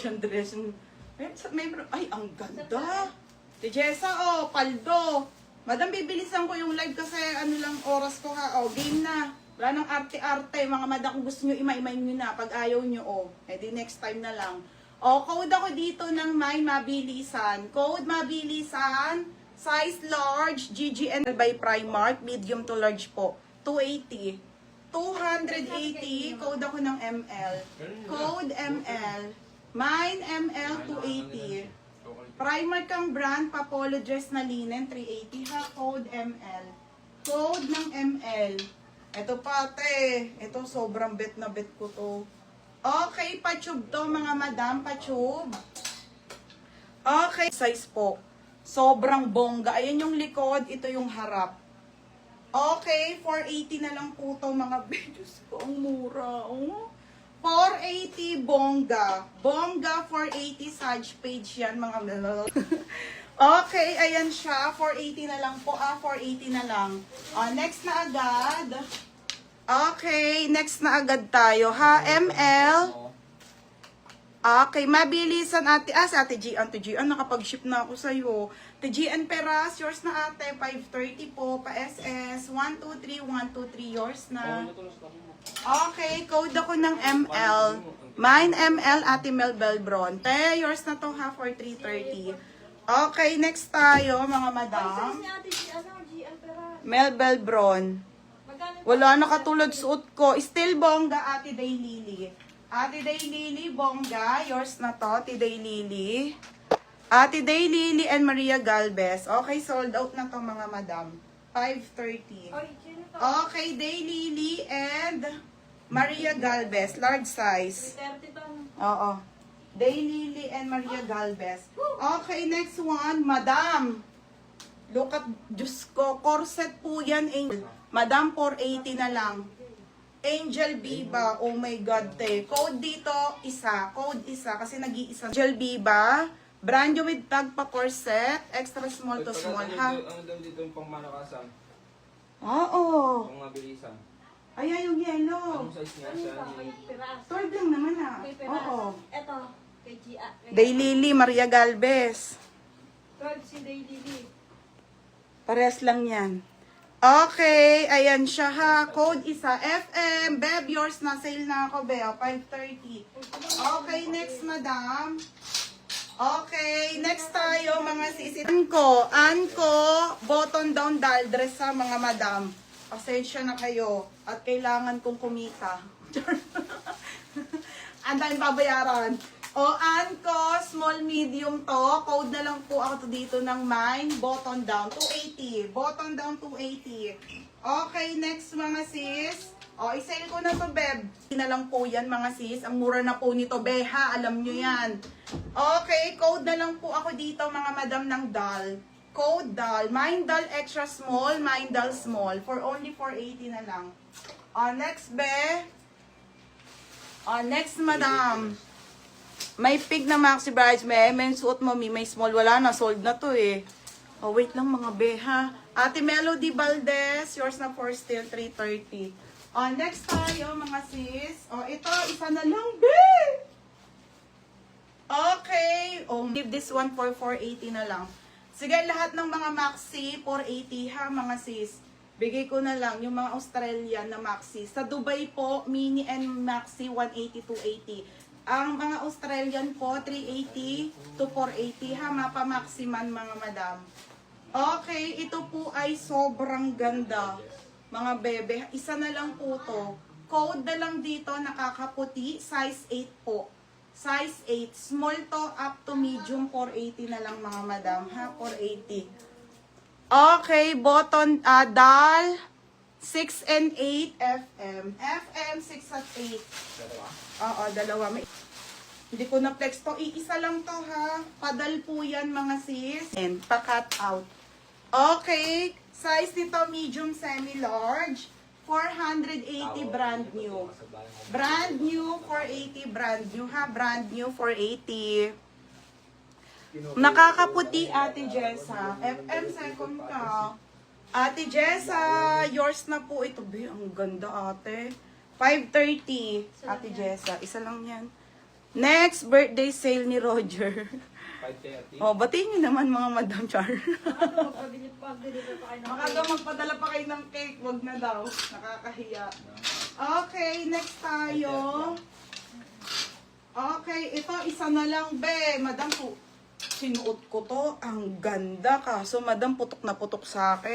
siyang dress. Ay, ang ganda. Si Jessa, oh, paldo. Madam, bibilisan ko yung live kasi ano lang oras ko ha. Oh, game na. Wala nang arte-arte. Mga madam, kung gusto nyo, imay-imay nyo na. Pag ayaw nyo, oh. Eh, di next time na lang. Oh, code ako dito ng may mabilisan. Code mabilisan. Size large. GGN by Primark. Medium to large po. 280. 280. Code ako ng ML. Code ML. Mine ML 280. Primark kang brand, pa-polo dress na linen, 380 ha, code ML. Code ng ML. Ito pate, ito sobrang bet na bet ko to. Okay, pa-tube to mga madam, pa-tube. Okay, size po. Sobrang bongga. Ayan yung likod, ito yung harap. Okay, 480 na lang po to mga bedus ko. Ang mura, oh. 480 bongga. Bongga 480 Sage page yan mga okay, ayan siya. 480 na lang po. 480 na lang. Next na agad. Okay, next na agad tayo ha. ML. Okay, mabilisan ate. Si ate Gian. Ate Gian, nakapag-ship na ako sa'yo. Ate Gian Peras, yours na ate. 530 po. Pa-SS. 123, 123. Yours na. Okay, code ako ng ML. Mine ML, Ate Mel Belbron. Yours na to ha for 330. Okay, next tayo mga madam. Mel Belbron. Wala na katulad suot ko. Still bongga, Ate Day Lily. Ate Day Lily, bongga. Yours na to, Ate Day Lily. Ate Day Lily and Maria Galvez. Okay, sold out na to mga madam. 530. Okay, Day Lily and Maria Galvez, large size. Oo. Day Lily and Maria Galvez. Okay, next one, Madam. Look at, Diyos ko, corset po yan, Angel. Madam, 480 na lang. Angel Biba, oh my God, te. Code dito, isa. Code isa, kasi nag-iisa. Angel Biba, brand new with tag pa corset, extra small to small, ha? Ano daw dito yung pangmalakasan? Oo. Pang mabilisan. Ayan yung yellow. Anong size niya siya? 12 lang naman ha. Oo. Ito, kay Gia. Day Lily, Maria Galvez. 12 si Day Lily. Pares lang yan. Okay, ayan siya ha. Code isa. FM, Beb, yours na. Sale na ako, Beb. 530. Okay, next, madam. Okay, next tayo, mga sisi. Anko, button down doll dress sa mga madam. Pasensya na kayo. At kailangan kong kumita. Andahin babayaran. Anko, small medium to. Code na lang po ako dito ng mine. Button down, 280. Button down, 280. Okay, next mga sis. I-sell ko na to, Beb. Hindi na lang po yan, mga sis. Ang mura na po nito, Beha. Alam nyo yan. Okay, code na lang po ako dito, mga madam ng doll. Code doll. Mine doll extra small, mine doll small. For only 480 na lang. Next, Be. Next, madam. May pig na maxi brides, may suot mo, may small. Wala na, sold na to eh. Wait lang mga Beha. Ate Melody Valdez, yours na for still 330. Next tayo, mga sis. Ito, isa na lang, be! Okay. Leave this one for 480 na lang. Sige, lahat ng mga maxi, 480 ha, mga sis. Bigay ko na lang yung mga Australian na maxi. Sa Dubai po, mini and maxi, 180, 280. Ang mga Australian po, 380 to 480 ha, mapa maximan mga madam. Okay, ito po ay sobrang ganda. Mga bebe, isa na lang po to. Code na lang dito, nakakaputi, size 8 po. Size 8, small to up to medium, 480 na lang mga madam, ha, 480. Okay, button, doll, 6 and 8, FM. FM, 6 at 8. Oo, dalawa. Hindi ko na flex to, iisa lang to ha. Padal po yan mga sis. And pa-cut out. Okay, size nito medium semi-large, 480 brand new. Brand new, 480 brand new ha, brand new, 480. Nakakaputi Ate Jessa. FM second ka. Ate Jessa, yours na po ito. Be, ang ganda ate. 530 Ate Jessa, isa lang yan. Next, birthday sale ni Roger. 5:30. Oh, batiin niyo naman mga Madam Char. Ano, magpa-deliver pa kayo ng Baka daw magpadala pa kayo ng cake, wag na daw. Nakakahiya. Okay, next tayo. Okay, ito isa na lang, be. Madam, sinuot ko to. Ang ganda, kaso madam putok na putok sa akin.